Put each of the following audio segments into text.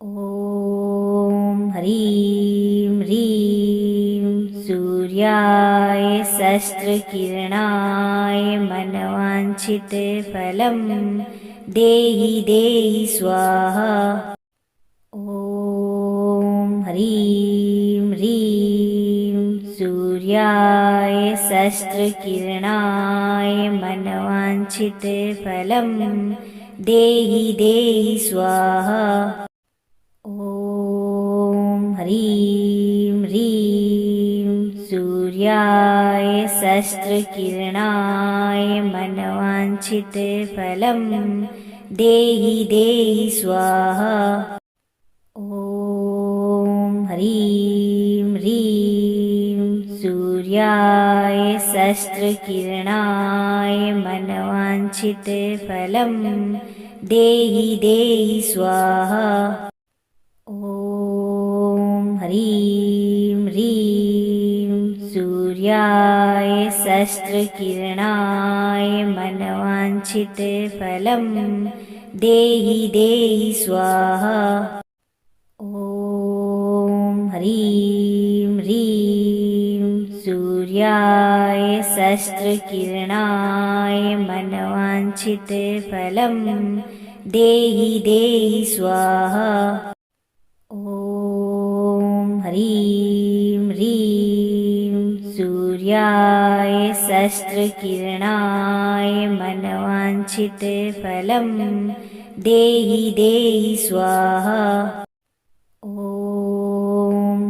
ॐ ह्रीं ह्रीं सूर्याय सहस्रकिरणाय मनवाञ्छितफलं देहि देहि स्वाहा। ॐ ह्रीं ह्रीं सूर्याय सहस्रकिरणाय मनवाञ्छितफलं देहि देहि स्वाहा। ॐ ह्रीं ह्रीं सूर्याय सहस्रकिरणाय मनवाञ्छितफलं देहि देहि स्वाहा। ॐ ह्रीं ह्रीं सूर्याय सहस्रकिरणाय मनवाञ्छितफलं देहि देहि स्वाहा। ॐ ह्रीं ह्रीं सूर्याय सहस्रकिरणाय मनवाञ्छितफलं देहि देहि स्वाहा। ॐ ह्रीं ह्रीं सूर्याय सहस्रकिरणाय मनवाञ्छितफलं देहि देहि स्वाहा। ॐ ह्रीं ह्रीं सूर्याय सहस्रकिरणाय मनवाञ्छितफलं देहि देहि स्वाहा। ॐ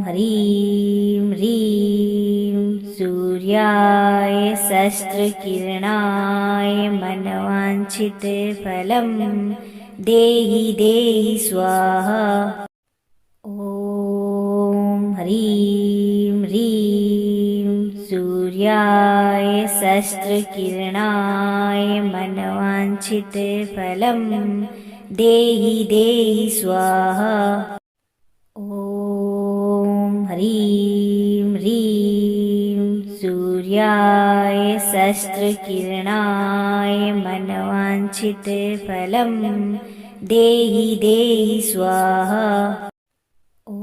ह्रीं ह्रीं सूर्याय सहस्रकिरणाय मनवाञ्छितफलं देहि देहि स्वाहा। ॐ ह्रीं ह्रीं सूर्याय सहस्रकिरणाय मनवाञ्छितफलं देहि देहि स्वाहा। ॐ ह्रीं ह्रीं सूर्याय सहस्रकिरणाय मनवाञ्छितफलं देहि देहि स्वाहा। ॐ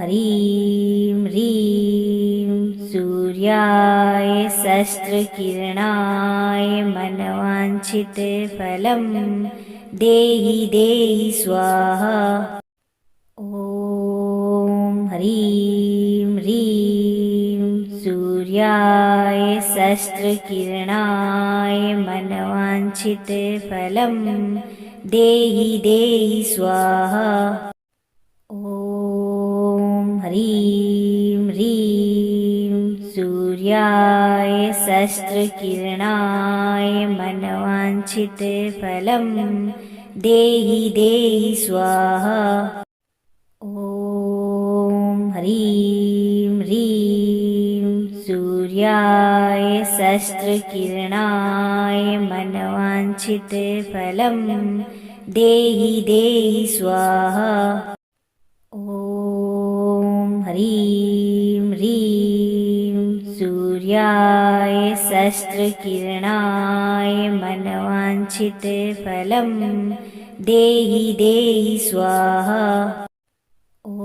ह्रीं ह्रीं सूर्याय सहस्रकिरणाय मनवाञ्छितफलं देहि देहि स्वाहा। ॐ ह्रीं ह्रीं सूर्याय सहस्रकिरणाय मनवाञ्छितफलं देहि देहि स्वाहा। ॐ ह्रीं ह्रीं सूर्याय सहस्रकिरणाय मनवाञ्छितफलं देहि देहि स्वाहा। ॐ ह्रीं ह्रीं सूर्याय सहस्रकिरणाय मनवाञ्छितफलं देहि देहि स्वाहा। ॐ ह्रीं ह्रीं सूर्याय सहस्रकिरणाय मनवाञ्छितफलं देहि देहि स्वाहा। ॐ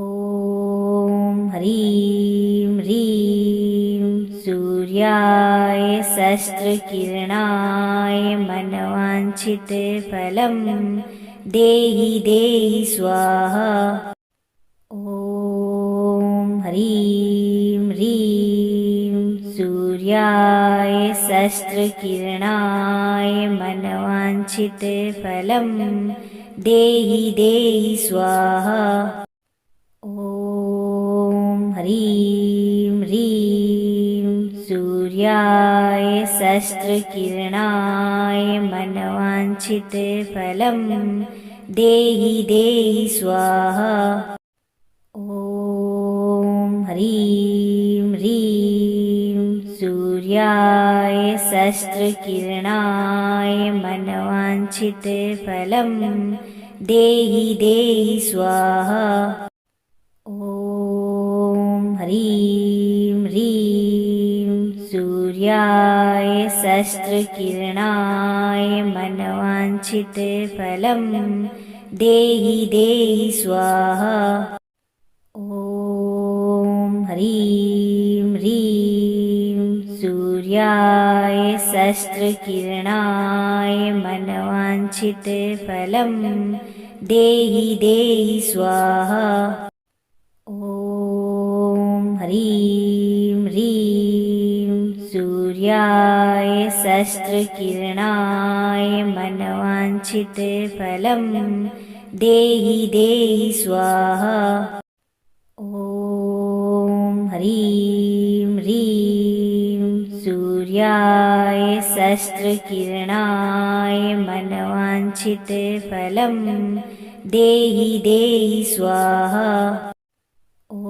ह्रीं ह्रीं सूर्याय सहस्रकिरणाय मनवाञ्छितफलं देहि देहि स्वाहा। ॐ ह्रीं ह्रीं सूर्याय सहस्रकिरणाय मनवाञ्छितफलं देहि देहि स्वाहा। ॐ ह्रीं ह्रीं सूर्याय सहस्रकिरणाय मनवाञ्छितफलं देहि देहि स्वाहा। ॐ ह्रीं ह्रीं सूर्याय सहस्रकिरणाय मनवाञ्छितफलं देहि देहि स्वाहा। ॐ ह्रीं ह्रीं सूर्याय सहस्रकिरणाय मनवाञ्छितफलं देहि देहि स्वाहा। ॐ ह्रीं ह्रीं सूर्याय सहस्रकिरणाय मनवाञ्छितफलं देहि देहि स्वाहा। ॐ ह्रीं ह्रीं सूर्याय सहस्रकिरणाय मनवाञ्छितफलं देहि देहि स्वाहा। ॐ ह्रीं ह्रीं सूर्याय सहस्रकिरणाय मनवाञ्छितफलं देहि देहि स्वाहा। ॐ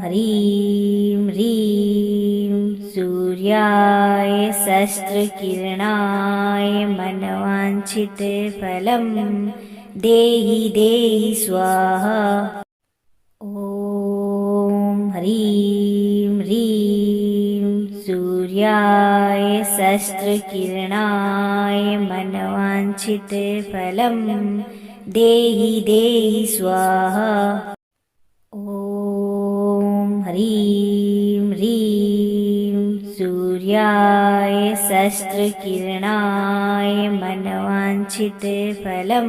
ह्रीं ह्रीं सूर्याय सहस्रकिरणाय मनवाञ्छितफलं देहि देहि स्वाहा। ॐ ह्रीं ह्रीं सूर्याय सहस्रकिरणाय मनवाञ्छितफलं देहि देहि स्वाहा। ॐ ह्रीं ह्रीं सूर्याय सहस्रकिरणाय मनवाञ्छितफलं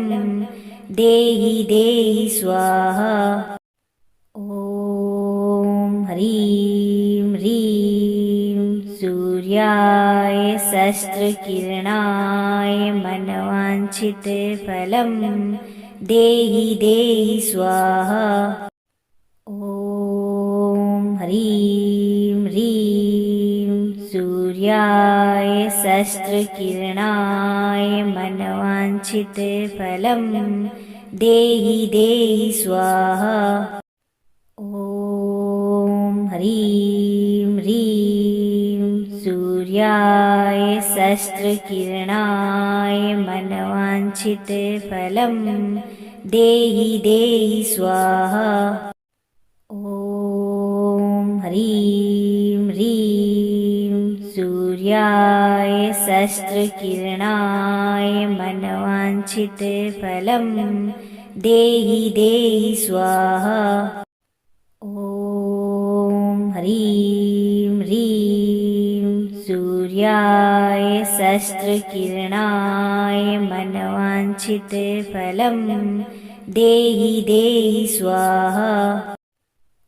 देहि देहि स्वाहा। ॐ ह्रीं ह्रीं सूर्याय सहस्रकिरणाय मनवाञ्छितफलं देहि देहि स्वाहा। ॐ ह्रीं ह्रीं सूर्याय सहस्रकिरणाय मनवाञ्छितफलं देहि देहि स्वाहा। ॐ ह्रीं ह्रीं सूर्याय सहस्रकिरणाय मनवाञ्छितफलं देहि देहि स्वाहा। ॐ ह्रीं ह्रीं सूर्याय सहस्रकिरणाय मनवाञ्छितफलं देहि देहि स्वाहा। ॐ ह्रीं ह्रीं सूर्याय सहस्रकिरणाय मनवाञ्छितफलं देहि देहि स्वाहा।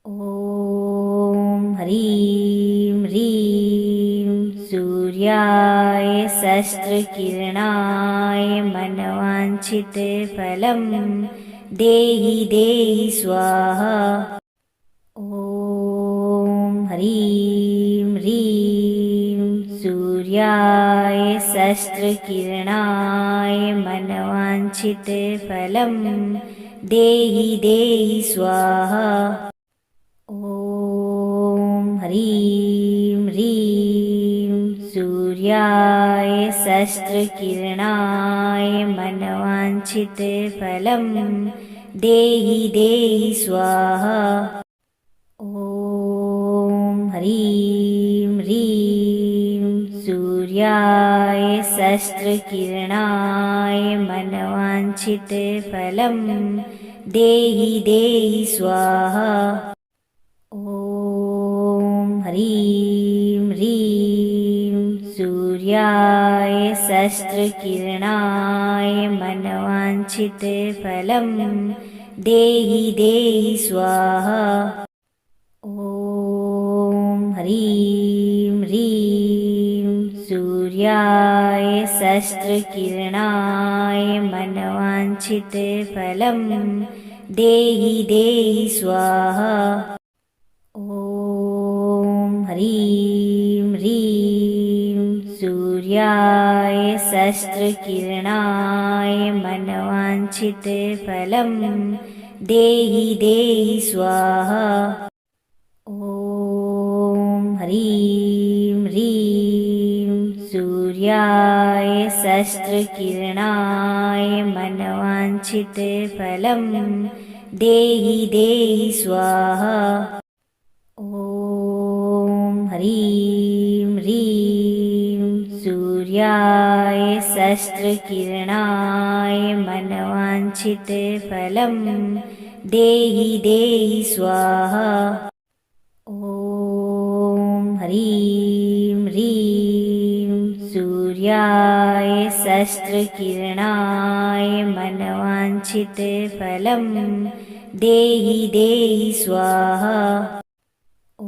ॐ ह्रीं ह्रीं सूर्याय सहस्रकिरणाय मनवाञ्छितफलं देहि देहि स्वाहा। ॐ ह्रीं ह्रीं सूर्याय सहस्रकिरणाय मनवाञ्छितफलं देहि देहि स्वाहा। ॐ ह्रीं ह्रीं सूर्याय सहस्रकिरणाय मनवाञ्छितफलं देहि देहि स्वाहा। ॐ ह्रीं ह्रीं सूर्याय सहस्रकिरणाय मनवाञ्छितफलं देहि देहि स्वाहा। ॐ ह्रीं ह्रीं सूर्याय सहस्रकिरणाय मनवाञ्छितफलं देहि देहि स्वाहा। ॐ ह्रीं ह्रीं सूर्याय सहस्रकिरणाय मनवाञ्छितफलं देहि देहि स्वाहा। ॐ ह्रीं ह्रीं सूर्याय सहस्रकिरणाय मनवाञ्छितफलं देहि देहि स्वाहा। ॐ ह्रीं ह्रीं सूर्याय सहस्रकिरणाय मनवाञ्छितफलं देहि देहि स्वाहा। ॐ ह्रीं ह्रीं सूर्याय सहस्रकिरणाय मनवाञ्छितफलं देहि देहि स्वाहा। ॐ ह्रीं ह्रीं सूर्याय सहस्रकिरणाय मनवाञ्छितफलं देहि देहि स्वाहा। ॐ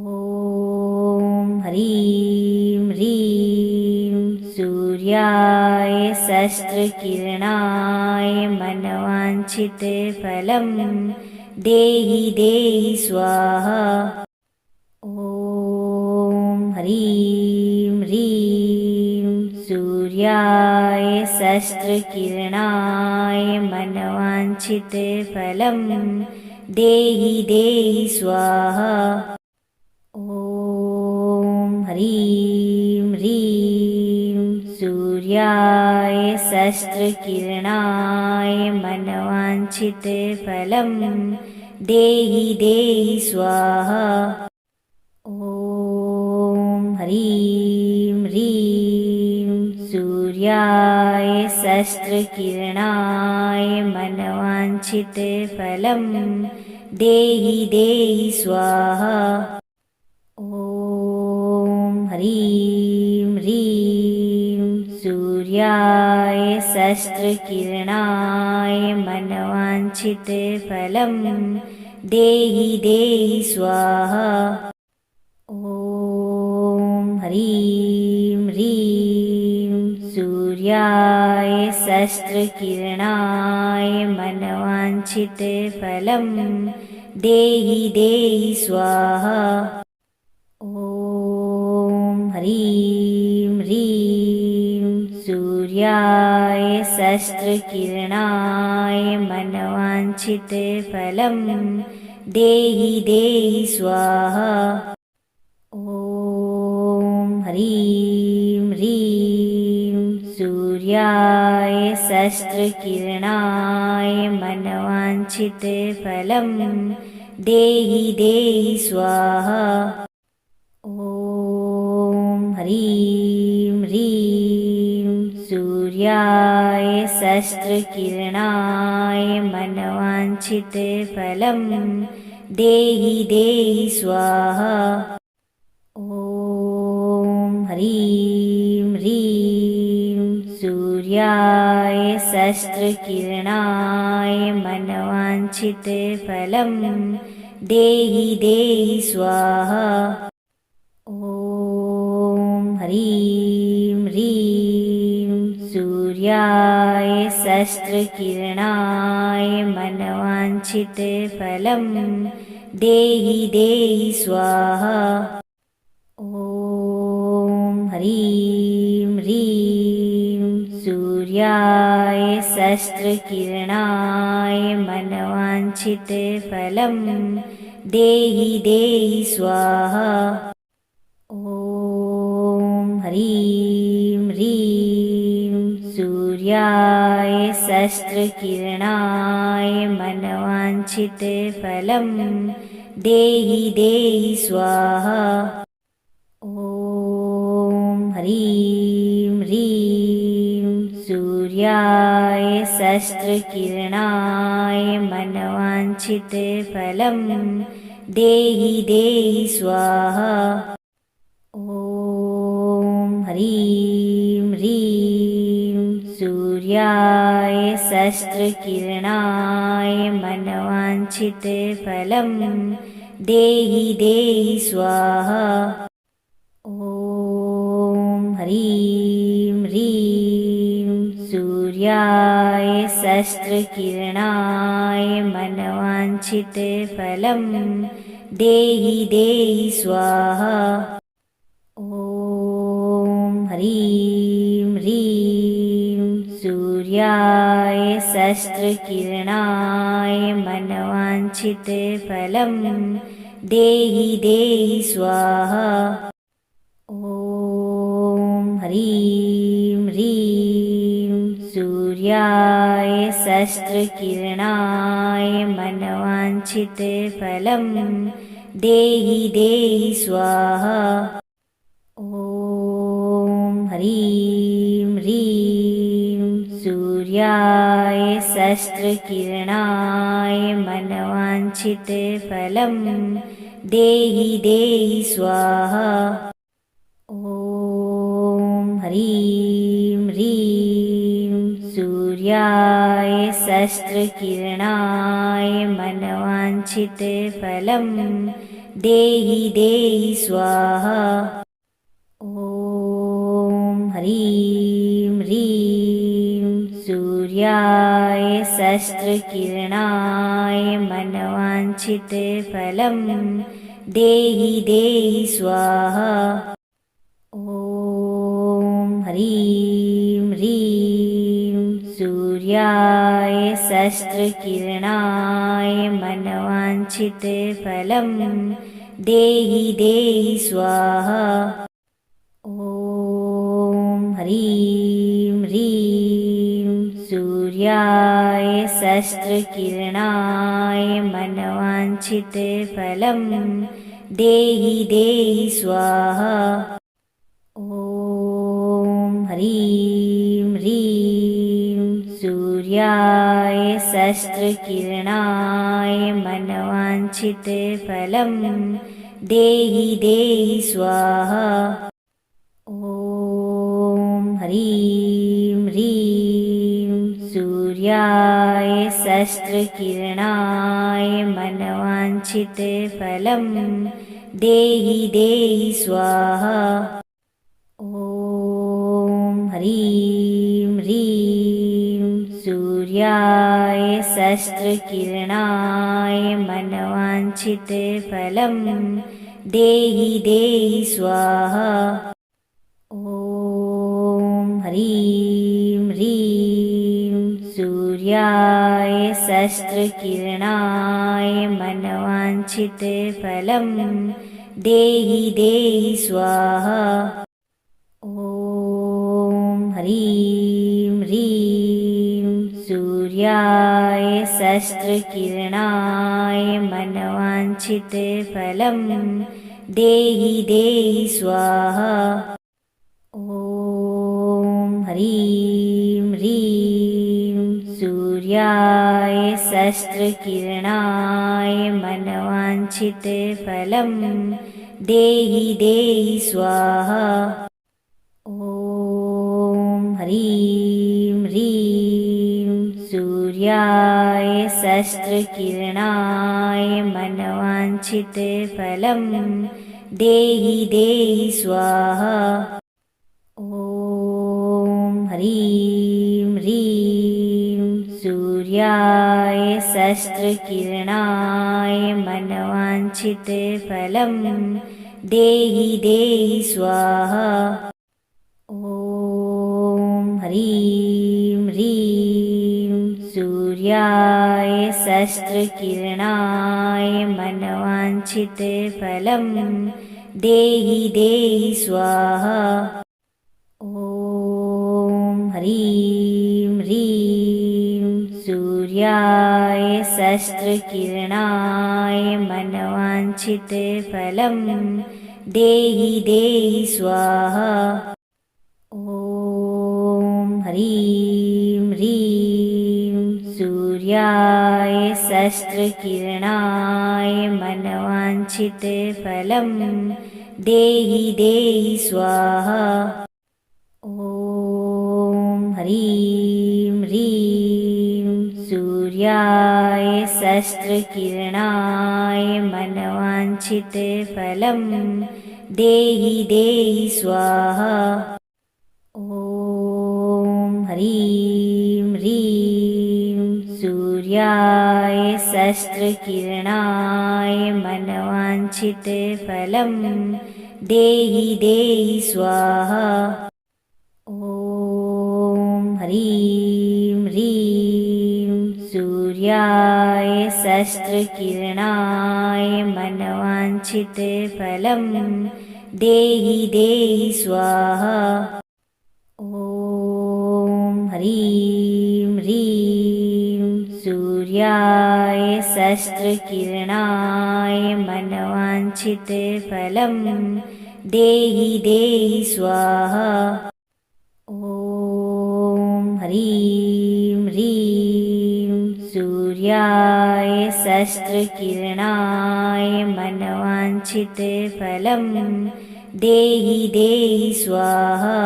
ह्रीं ह्रीं सूर्याय सहस्रकिरणाय मनवाञ्छितफलं देहि देहि स्वाहा। ॐ ह्रीं ह्रीं सूर्याय सहस्रकिरणाय मनवाञ्छितफलं देहि देहि स्वाहा। ॐ ह्रीं ह्रीं सूर्याय सहस्रकिरणाय मनवाञ्छितफलं देहि देहि स्वाहा। ॐ ह्रीं ह्रीं सूर्याय सहस्रकिरणाय मनवाञ्छितफलं देहि देहि स्वाहा। ॐ ह्रीं ह्रीं सूर्याय सहस्रकिरणाय मनवाञ्छितफलं देहि देहि स्वाहा। ॐ ह्रीं ह्रीं सूर्याय सहस्रकिरणाय मनवाञ्छितफलं देहि देहि स्वाहा। ॐ ह्रीं ह्रीं सूर्याय सहस्रकिरणाय मनवाञ्छितफलं देहि देहि स्वाहा। ॐ ह्रीं ह्रीं सूर्याय सहस्रकिरणाय मनवाञ्छितफलं देहि देहि स्वाहा। ॐ ह्रीं ह्रीं सूर्याय सहस्रकिरणाय मनवाञ्छितफलं देहि देहि स्वाहा। ॐ ह्रीं ह्रीं सूर्याय सहस्रकिरणाय मनवाञ्छितफलं देहि देहि स्वाहा। ॐ ह्रीं ह्रीं सूर्याय सहस्रकिरणाय मनवाञ्छितफलं देहि देहि स्वाहा। ॐ ह्रीं ह्रीं सूर्याय सहस्रकिरणाय मनवाञ्छितफलं देहि देहि स्वाहा। ॐ ह्रीं ह्रीं सूर्याय सहस्रकिरणाय मनवाञ्छितफलं देहि देहि स्वाहा। ॐ ह्रीं ह्रीं सूर्याय सहस्रकिरणाय मनवाञ्छितफलं देहि देहि स्वाहा। ॐ ह्रीं ह्रीं सूर्याय सहस्रकिरणाय मनवाञ्छितफलं देहि देहि स्वाहा। ॐ ह्रीं ह्रीं सूर्याय सहस्रकिरणाय मनवाञ्छितफलं देहि देहि स्वाहा। ॐ ह्रीं ह्रीं सूर्याय सहस्रकिरणाय मनवाञ्छितफलं देहि देहि स्वाहा। ॐ ह्रीं ह्रीं सूर्याय सहस्रकिरणाय मनवाञ्छितफलं देहि देहि स्वाहा। ॐ ह्रीं सूर्याय सहस्रकिरणाय मनवाञ्छितफलं देहि देहि स्वाहा। ॐ ह्रीं ह्रीं सूर्याय सहस्रकिरणाय मनवाञ्छितफलं देहि देहि स्वाहा। ॐ ह्रीं ह्रीं सूर्याय सहस्रकिरणाय मनवाञ्छितफलं देहि देहि स्वाहा। ॐ ह्रीं ह्रीं सूर्याय सहस्रकिरणाय मनवाञ्छितफलं देहि देहि स्वाहा। ॐ ह्रीं ह्रीं सूर्याय सहस्रकिरणाय मनवाञ्छितफलं देहि देहि स्वाहा। ॐ ह्रीं ह्रीं सूर्याय सहस्रकिरणाय मनवाञ्छितफलं देहि देहि स्वाहा। ॐ ह्रीं ह्रीं सूर्याय सहस्रकिरणाय मनवाञ्छितफलं देहि देहि स्वाहा। ॐ ह्रीं ह्रीं सूर्याय सहस्रकिरणाय मनवाञ्छितफलं देहि देहि स्वाहा। ॐ ह्रीं ह्रीं सूर्याय सहस्रकिरणाय मनवाञ्छितफलं देहि देहि स्वाहा। ॐ ह्रीं ह्रीं सूर्याय सहस्रकिरणाय मनवाञ्छितफलं देहि देहि स्वाहा। ॐ ह्रीं ह्रीं सूर्याय सहस्रकिरणाय मनवाञ्छितफलं देहि देहि स्वाहा। ॐ ह्रीं ह्रीं सूर्याय सहस्रकिरणाय मनवाञ्छितफलं देहि देहि स्वाहा। ॐ ह्रीं ह्रीं सूर्याय सहस्रकिरणाय मनवाञ्छितफलं देहि देहि स्वाहा। ॐ ह्रीं ह्रीं सूर्याय सहस्रकिरणाय मनवाञ्छितफलं देहि देहि स्वाहा। ॐ ह्रीं ह्रीं सूर्याय सहस्रकिरणाय मनवाञ्छितफलं देहि देहि स्वाहा। ॐ ह्रीं ह्रीं सूर्याय सहस्रकिरणाय मनवाञ्छितफलं देहि देहि स्वाहा। ॐ ह्रीं ह्रीं सूर्याय सहस्रकिरणाय मनवाञ्छितफलं देहि देहि स्वाहा। ॐ ह्रीं ह्रीं सूर्याय सहस्रकिरणाय मनवाञ्छितफलं देहि देहि स्वाहा। ॐ ह्रीं ह्रीं सूर्याय सहस्रकिरणाय मनवाञ्छितफलं देहि देहि स्वाहा। ॐ ह्रीं ह्रीं सूर्याय सहस्रकिरणाय मनवाञ्छितफलं देहि देहि स्वाहा। ॐ ह्रीं सूर्याय सहस्रकिरणाय मनवाञ्छितफलं देहि देहि स्वाहा।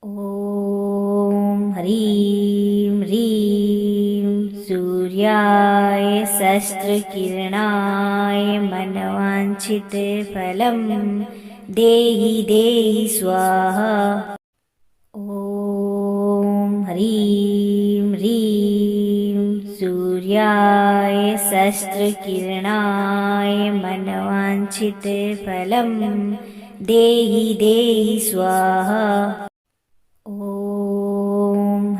ॐ ह्रीं ह्रीं सूर्याय सहस्रकिरणाय मनवाञ्छितफलं देहि देहि स्वाहा। ॐ ह्रीं ह्रीं सूर्याय सहस्रकिरणाय मनवाञ्छितफलं देहि देहि स्वाहा। ॐ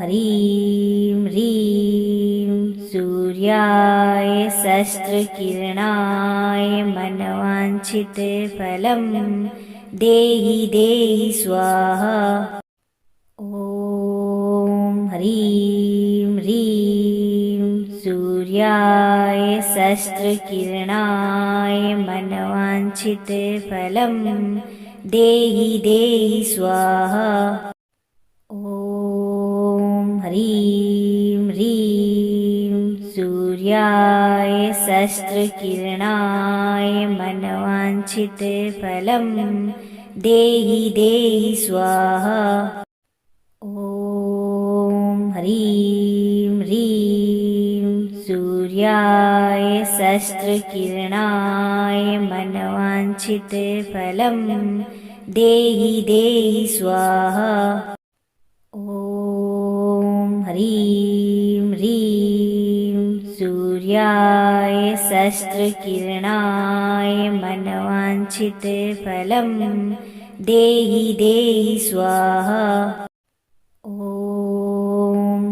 ह्रीं ह्रीं सूर्याय सहस्रकिरणाय मनवाञ्छितफलं देहि देहि स्वाहा। ॐ ह्रीं ह्रीं सूर्याय सहस्रकिरणाय मनवाञ्छितफलं देहि देहि स्वाहा। ॐ ह्रीं ह्रीं सूर्याय सहस्रकिरणाय मनवाञ्छितफलं देहि देहि स्वाहा। ॐ ह्रीं ह्रीं सूर्याय सहस्रकिरणाय मनवाञ्छितफलं देहि देहि स्वाहा। ॐ ह्रीं ह्रीं सूर्याय सहस्रकिरणाय मनवाञ्छितफलं देहि देहि स्वाहा। ॐ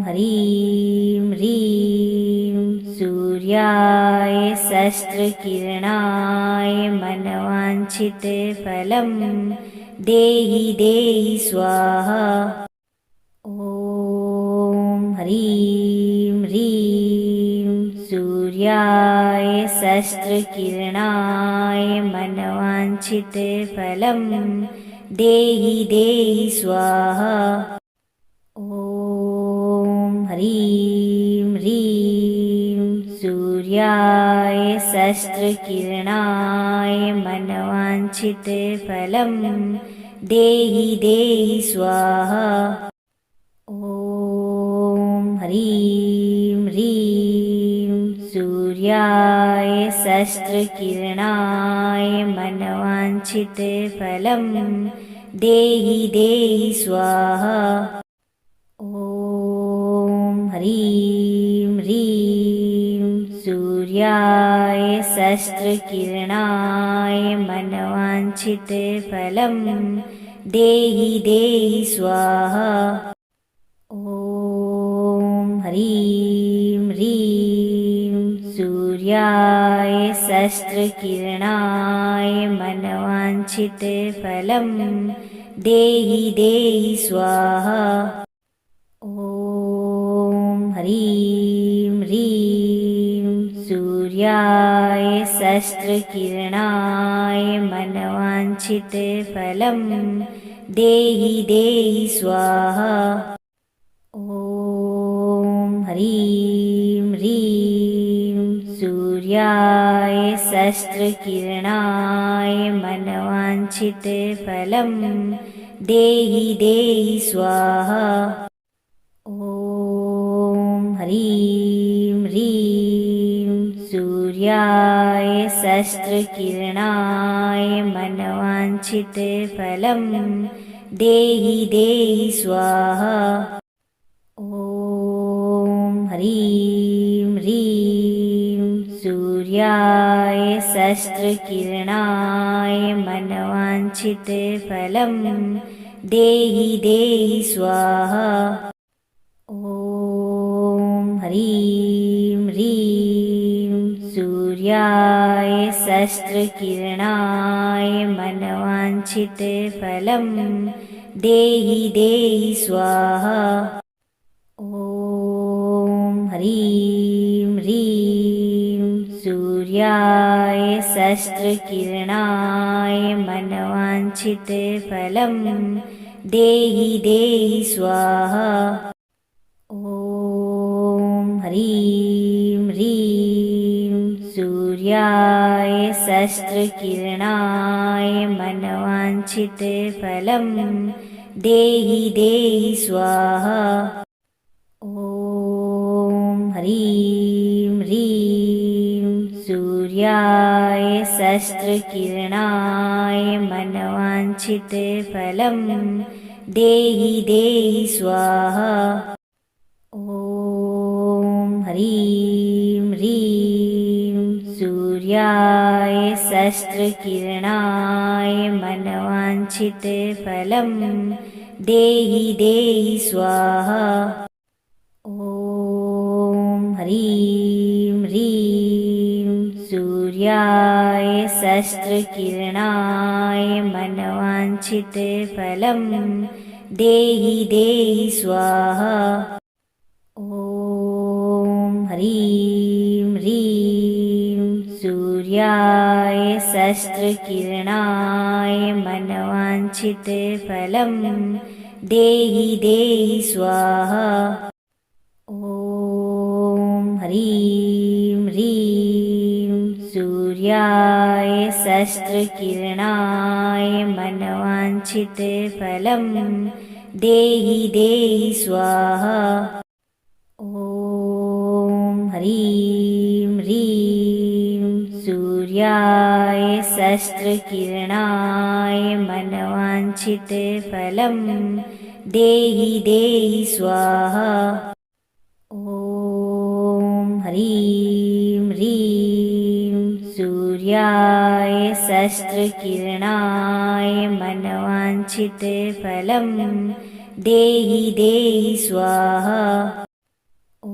ह्रीं ह्रीं सूर्याय सहस्रकिरणाय मनवाञ्छितफलं देहि देहि स्वाहा। ॐ ह्रीं ह्रीं सूर्याय सहस्रकिरणाय मनवाञ्छितफलं देहि देहि स्वाहा। ॐ ह्रीं ह्रीं सूर्याय सहस्रकिरणाय मनवाञ्छितफलं देहि देहि स्वाहा। ॐ ह्रीं ह्रीं सूर्याय सहस्रकिरणाय मनवाञ्छितफलं देहि देहि स्वाहा। ॐ ह्रीं ह्रीं सूर्याय सहस्रकिरणाय मनवाञ्छितफलं देहि देहि स्वाहा। ॐ ह्रीं ह्रीं सूर्याय सहस्रकिरणाय मनवाञ्छितफलं देहि देहि स्वाहा। ॐ ह्रीं ह्रीं सूर्याय सहस्रकिरणाय मनवाञ्छितफलं देहि देहि स्वाहा। ॐ ह्रीं ह्रीं सूर्याय सहस्रकिरणाय मनवाञ्छितफलं देहि देहि स्वाहा। ॐ ह्रीं ह्रीं सूर्याय सहस्रकिरणाय मनवाञ्छितफलं देहि देहि स्वाहा। ॐ ह्रीं ह्रीं सूर्याय सहस्रकिरणाय मनवाञ्छितफलं देहि देहि स्वाहा। ॐ ह्रीं ह्रीं सूर्याय सहस्रकिरणाय मनवाञ्छितफलं देहि देहि स्वाहा। ॐ ह्रीं ह्रीं सूर्याय सहस्रकिरणाय मनवाञ्छितफलं देहि देहि स्वाहा। ॐ ह्रीं सूर्याय सहस्रकिरणाय मनवाञ्छितफलं देहि देहि स्वाहा। ॐ ह्रीं ह्रीं सूर्याय सहस्रकिरणाय मनवाञ्छितफलं देहि देहि स्वाहा। ॐ ह्रीं ह्रीं सूर्याय सहस्रकिरणाय मनवाञ्छितफलं देहि देहि स्वाहा। ॐ ह्रीं ह्रीं सूर्याय सहस्रकिरणाय मनवाञ्छितफलं देहि देहि स्वाहा। ॐ ह्रीं ह्रीं सूर्याय सहस्रकिरणाय मनवाञ्छितफलं देहि देहि स्वाहा। ॐ ह्रीं ह्रीं सूर्याय सहस्रकिरणाय मनवाञ्छितफलं देहि देहि स्वाहा। ॐ ह्रीं ह्रीं सूर्याय सहस्रकिरणाय मनवाञ्छितफलं देहि देहि स्वाहा। ॐ ह्रीं ह्रीं सूर्याय सहस्रकिरणाय मनवाञ्छितफलं देहि देहि स्वाहा। ॐ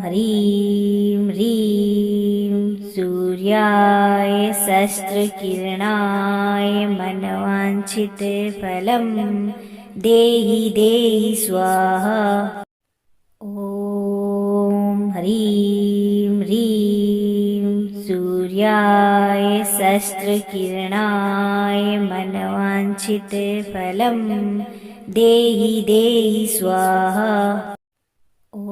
ह्रीं ह्रीं सूर्याय सहस्रकिरणाय मनवाञ्छितफलं देहि देहि स्वाहा। ॐ ह्रीं ह्रीं सूर्याय सहस्रकिरणाय मनवाञ्छितफलं देहि देहि स्वाहा। ॐ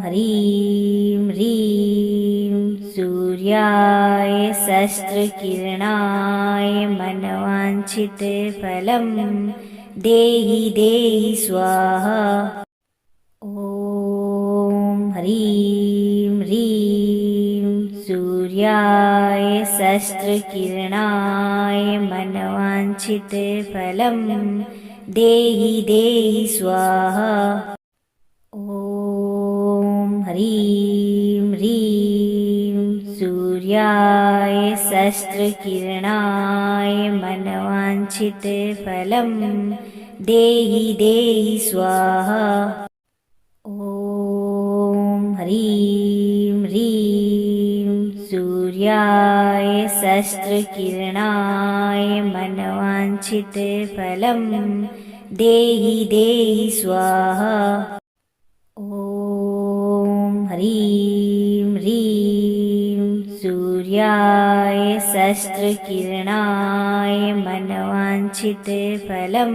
ह्रीं ह्रीं सूर्याय सहस्रकिरणाय मनवाञ्छितफलं देहि देहि स्वाहा। ॐ ह्रीं ह्रीं सूर्याय सहस्रकिरणाय मनवाञ्छितफलं देहि देहि स्वाहा। ॐ ह्रीं ह्रीं सूर्याय सहस्रकिरणाय मनवाञ्छितफलं देहि देहि स्वाहा। ॐ ह्रीं ह्रीं सूर्याय सहस्रकिरणाय मनवाञ्छितफलं देहि देहि स्वाहा। ॐ ह्रीं ह्रीं सूर्याय सहस्रकिरणाय मनवाञ्छितफलं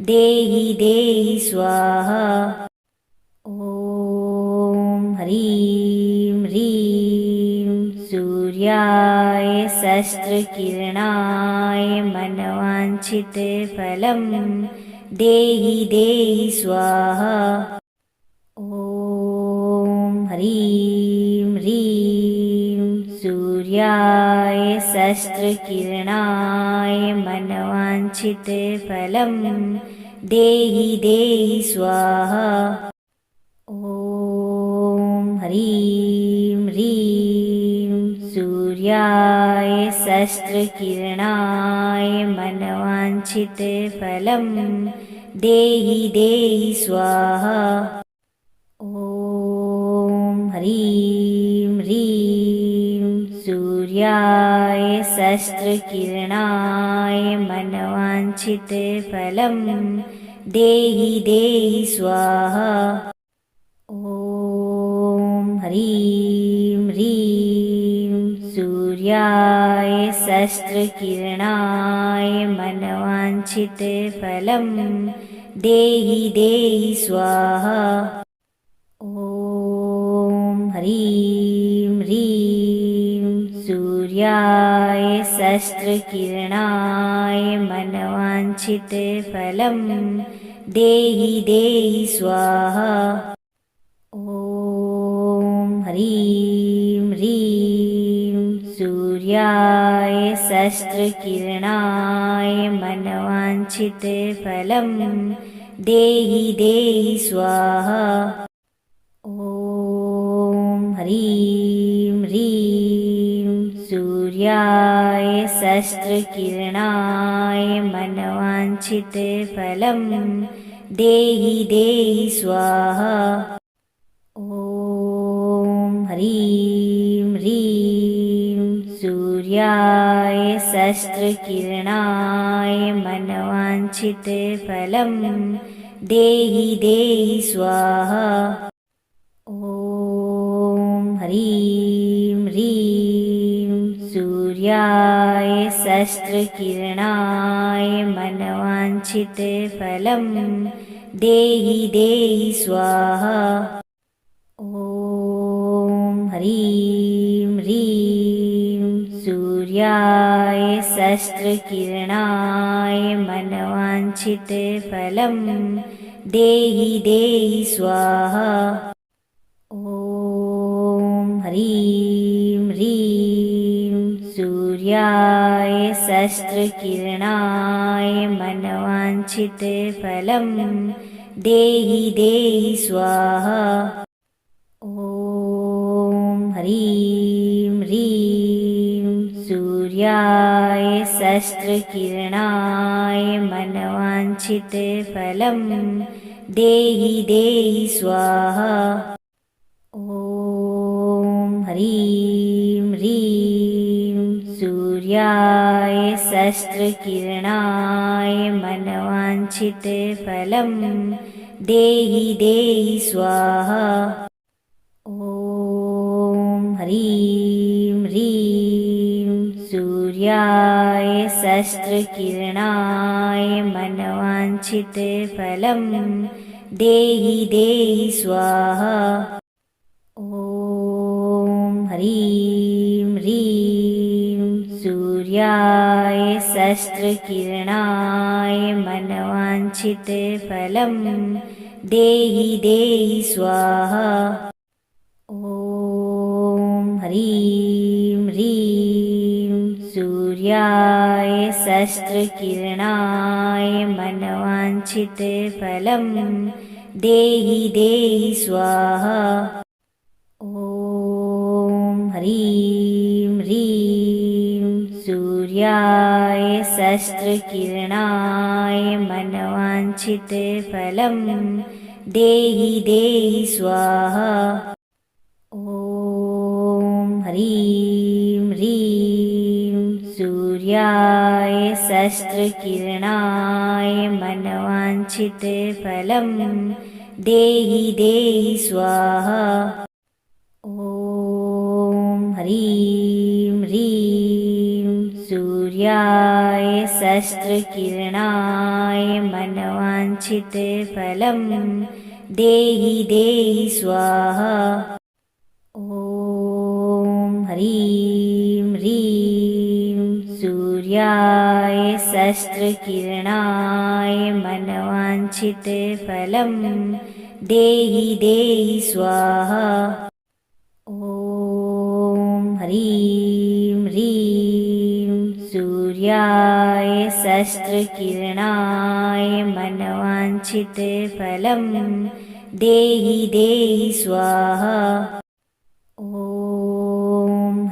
देहि देहि स्वाहा। ॐ ह्रीं ह्रीं सूर्याय सहस्रकिरणाय मनवाञ्छितफलं देहि देहि स्वाहा। ॐ ह्रीं ह्रीं सूर्याय सहस्रकिरणाय मनवाञ्छितफलं देहि देहि स्वाहा। ॐ ह्रीं ह्रीं सूर्याय सहस्रकिरणाय मनवाञ्छितफलं देहि देहि स्वाहा। ॐ ह्रीं ह्रीं सूर्याय सहस्रकिरणाय मनवाञ्छितफलं देहि देहि स्वाहा। ॐ ह्रीं ह्रीं सूर्याय सहस्रकिरणाय मनवाञ्छितफलं देहि देहि स्वाहा। ॐ ह्रीं सहस्रकिरणाय मनवाञ्छितफलं देहि देहि स्वाहा। ॐ ह्रीं ह्रीं सूर्याय सहस्रकिरणाय मनवाञ्छितफलं देहि देहि स्वाहा। ॐ ह्रीं ह्रीं सूर्याय सहस्रकिरणाय मनवाञ्छितफलं देहि देहि स्वाहा। ॐ ह्रीं ह्रीं सूर्याय सहस्रकिरणाय मनवाञ्छितफलं देहि देहि स्वाहा। ॐ ह्रीं ह्रीं सूर्याय सहस्रकिरणाय मनवाञ्छितफलं देहि देहि स्वाहा। ॐ ह्रीं ह्रीं सूर्याय सहस्रकिरणाय मनवाञ्छितफलं देहि देहि स्वाहा। ॐ ह्रीं ह्रीं सूर्याय सहस्रकिरणाय मनवाञ्छितफलं देहि देहि स्वाहा। ॐ ह्रीं ह्रीं सूर्याय सहस्रकिरणाय मनवाञ्छितफलं देहि देहि स्वाहा। ॐ ह्रीं ह्रीं सूर्याय सहस्रकिरणाय मनवाञ्छितफलं देहि देहि स्वाहा। ॐ ह्रीं ह्रीं सूर्याय सहस्रकिरणाय मनवाञ्छितफलं देहि देहि स्वाहा। ॐ ह्रीं ह्रीं सूर्याय सहस्रकिरणाय मनवाञ्छितफलं देहि देहि स्वाहा। ॐ ह्रीं ह्रीं सूर्याय सहस्रकिरणाय मनवाञ्छितफलं देहि देहि स्वाहा। ॐ ह्रीं ह्रीं सूर्याय सहस्रकिरणाय मनवाञ्छितफलं देहि देहि स्वाहा। ॐ ह्रीं ह्रीं सूर्याय सहस्रकिरणाय मनवाञ्छितफलं देहि देहि स्वाहा। ॐ ह्रीं ह्रीं सूर्याय सहस्रकिरणाय मनवाञ्छितफलं देहि देहि स्वाहा। ॐ ह्रीं ह्रीं सूर्याय सहस्रकिरणाय मनवाञ्छितफलं देहि देहि स्वाहा। ॐ ह्रीं ह्रीं सूर्याय सहस्रकिरणाय मनवाञ्छितफलं देहि देहि स्वाहा। ॐ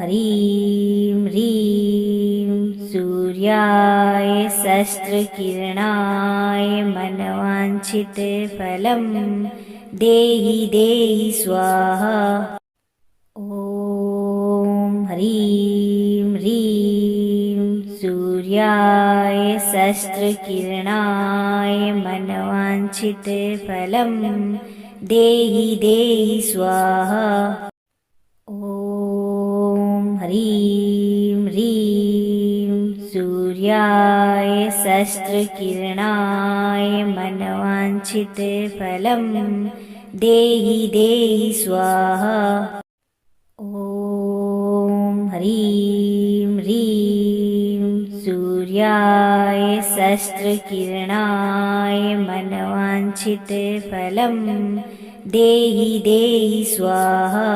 ह्रीं ह्रीं सूर्याय सहस्रकिरणाय मनवाञ्छितफलं देहि देहि स्वाहा। ॐ ह्रीं ह्रीं सूर्याय सहस्रकिरणाय मनवाञ्छितफलं देहि देहि स्वाहा। ॐ ह्रीं ह्रीं सूर्याय सहस्रकिरणाय मनवाञ्छितफलं देहि देहि स्वाहा। ॐ ह्रीं ह्रीं सूर्याय सहस्रकिरणाय मनवाञ्छितफलं देहि देहि स्वाहा।